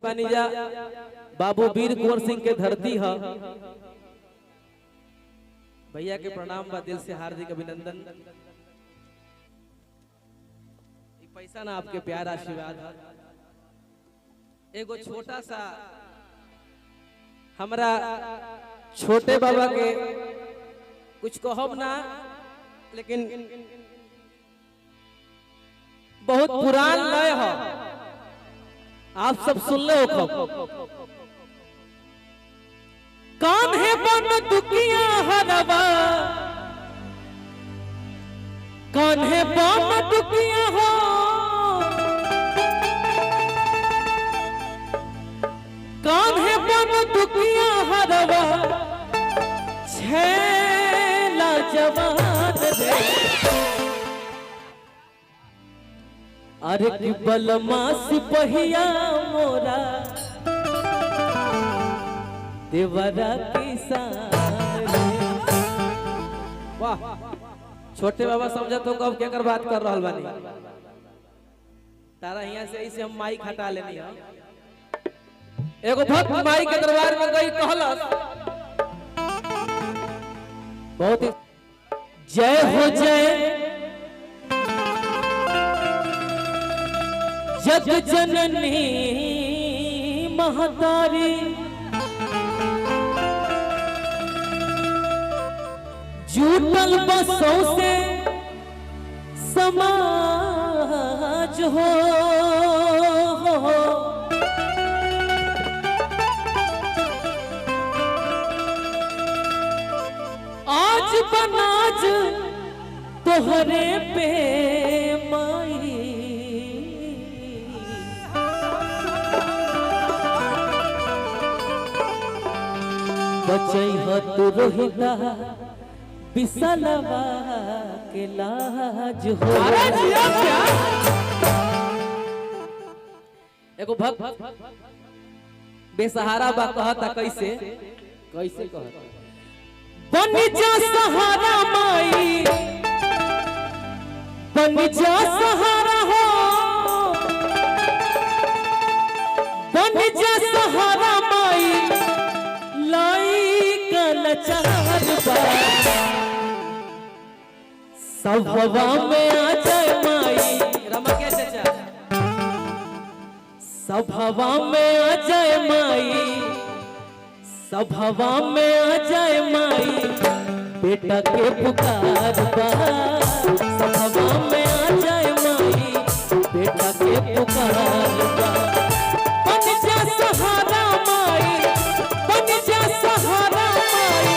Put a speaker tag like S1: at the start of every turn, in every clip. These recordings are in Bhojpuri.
S1: पानी जा बाबू वीर कुंवर सिंह के धरती है। भैया के प्रणाम बा, दिल से हार्दिक अभिनंदन। पैसा ना आपके प्यार आशीर्वाद। एगो छोटा सा हमरा छोटे बाबा के कुछ कहब ना, लेकिन बहुत पुरान लय है, आप सब सुन ले हो। कौन है बन दुखिया हरवा, कौन है बन दुखिया हो, कौन है बन दुखिया हरवा, छेला जवान रे। अरे कि बलमा सिपहिया मोरा देवरा किसान रे। वाह, छोटे बाबा समझा तो कब क्या कर बात कर रहा बानी। तारा यहाँ से ऐसे हम माइक हटा लेनी है। एगो भक्त माई के दरबार में गई, कहलस बहुत ही जय हो जय जग जननी महतारी, जुटल बसों से समाज हो। आज बनाज तोहरे पे माई, बचई तू रोहिता बिसलवा के लाज हो। एगो भक्त बेसहारा बा, कहता कैसे कैसे कहता, बन जा सहारा माई, बन जा सहारा हो, बन जा सहारा माई, लाई कलचार बा, सब हवा में आ जाए माई। रमा के चाचा, सब हवा में आ जाए माई, सब हवा में आ जाए माई, बेटा के पुकार बा, सब हवा में आ जाए माई, बेटा के पुकार बा। बन जा सहारा माई, बन जा सहारा माई,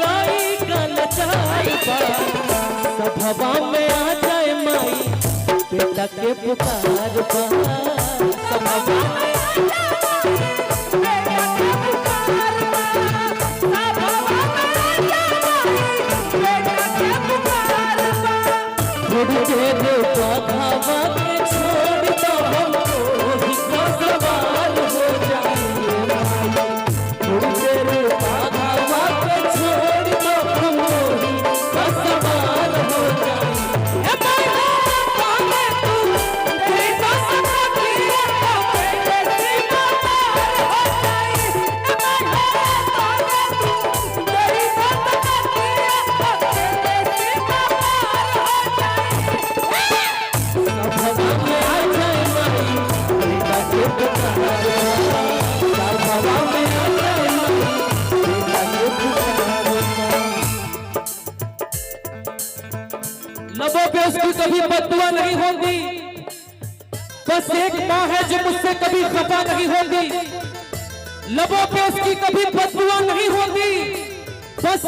S1: लाई कलचार बा, सब हवा में आ जाए माई, बेटा के पुकार बा, सब हवा में बाघावा के छोड़ दो हमको ही सवाल हो जाएंगे। थोड़ी देर बाघावा के छोड़ दो हमको ही सवाल हो जाएंगे। नबों पे उसकी कभी बददुआ नहीं होगी, बस एक माँ है जो मुझसे कभी खफा नहीं होगी। लबों पे उसकी कभी बददुआ नहीं होगी, बस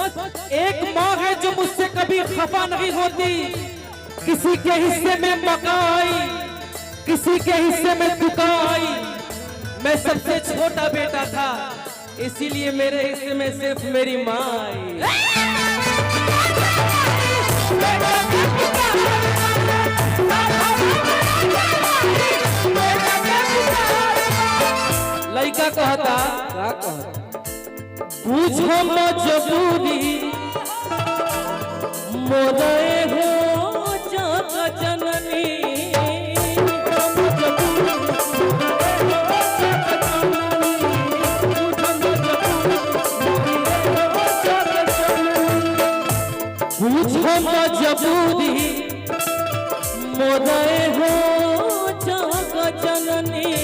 S1: एक माँ है जो मुझसे कभी खफा नहीं होती। किसी के हिस्से में मका आई, किसी के हिस्से में दुका आई, मैं सबसे छोटा बेटा था, इसीलिए मेरे हिस्से में सिर्फ मेरी माँ आई। लड़का कहता क्या कहता, पूछो मजबूरी मोरे हो जग जननी, रहे हो जग जननी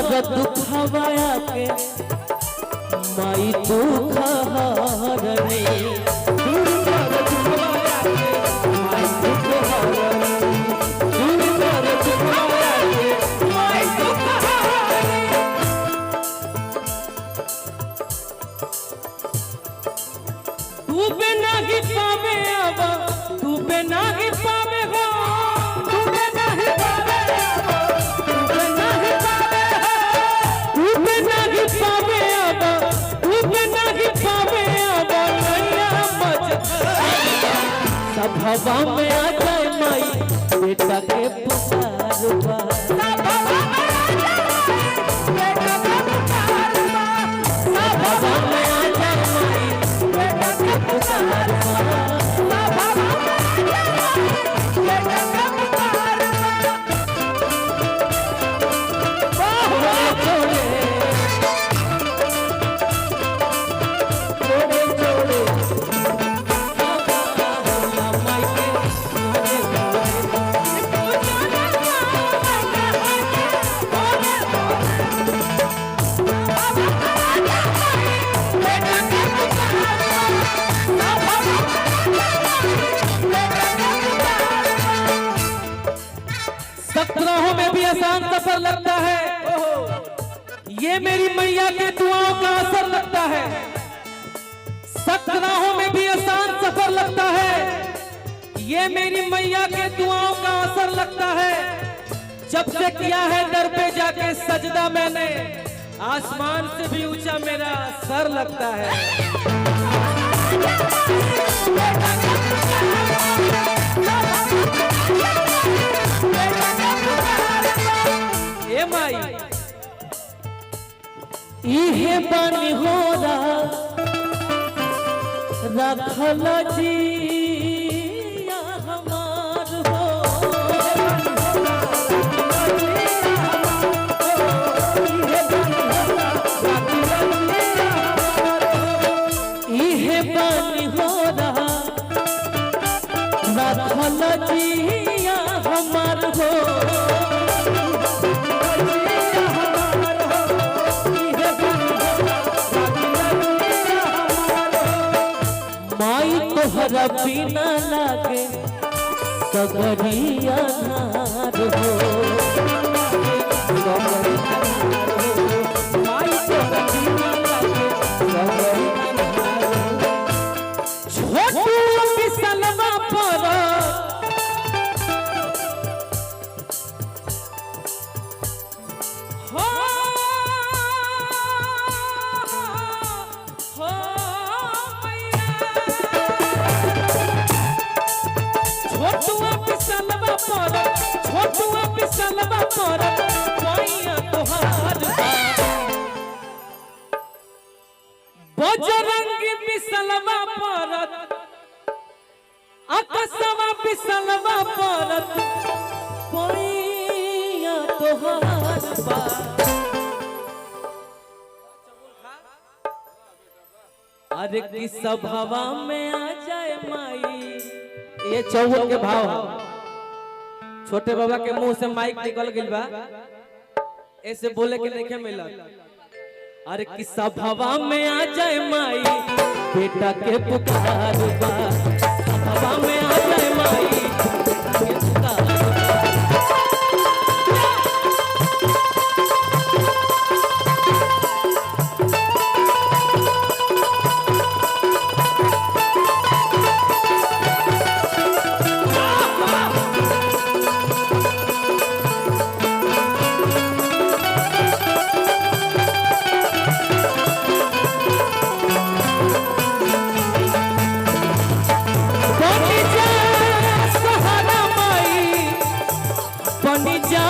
S1: दुखवाया के माई दुख हरने डूबे नहीं पावे अब डूबे नहीं पावे हो डूबे नहीं पावे डूबे नहीं पावे डूबे नहीं पावे अब डूबे नहीं पावे अब नैया मच सब हवा में आ जाए माई बेटा के पुकारवा सब हवा में आ जाए बेटा के पुकारवा सब हवा में आ जाए माई बेटा के पुकारवा सब हवा में आ जाए बेटा के पुकारवा वाह छोड़े छोड़े छोड़े सत्रहों में भी आसान सफर लगता है ये मेरी मैया के दुआओं का असर लगता है सत्रहों में भी आसान सफर लगता है ये मेरी मैया के दुआओं का असर लगता है जब से किया है दर पे जाके सजदा मैंने आसमान से भी ऊंचा मेरा सर लगता है ए माई इहे बानी हो रखल जिया हमार हो इहे बानी हो रखल जिया हमार हो माई तोहरा बिना लागे सगरिया नार हो माई तोहरा बिना लागे सगरिया नार हो छोटू बिसलवा पर छोटुआ पिसलवा पर छोटुआ पिसलवा पर मैया तोहार बजरंगी पिसलवा पर अकसवा पिसलवा पर मैया तोहार अरे की सभावा में आ जाए माई ये चौवन के भाव छोटे बाबा के मुंह से माइक निकल गइल बा ऐसे बोले के नहीं मिलत अरे कि सभावा में आ जाए माई बेटा के पुकार बा सभावा में आ जाए माई बेटा के पुकार बनी जा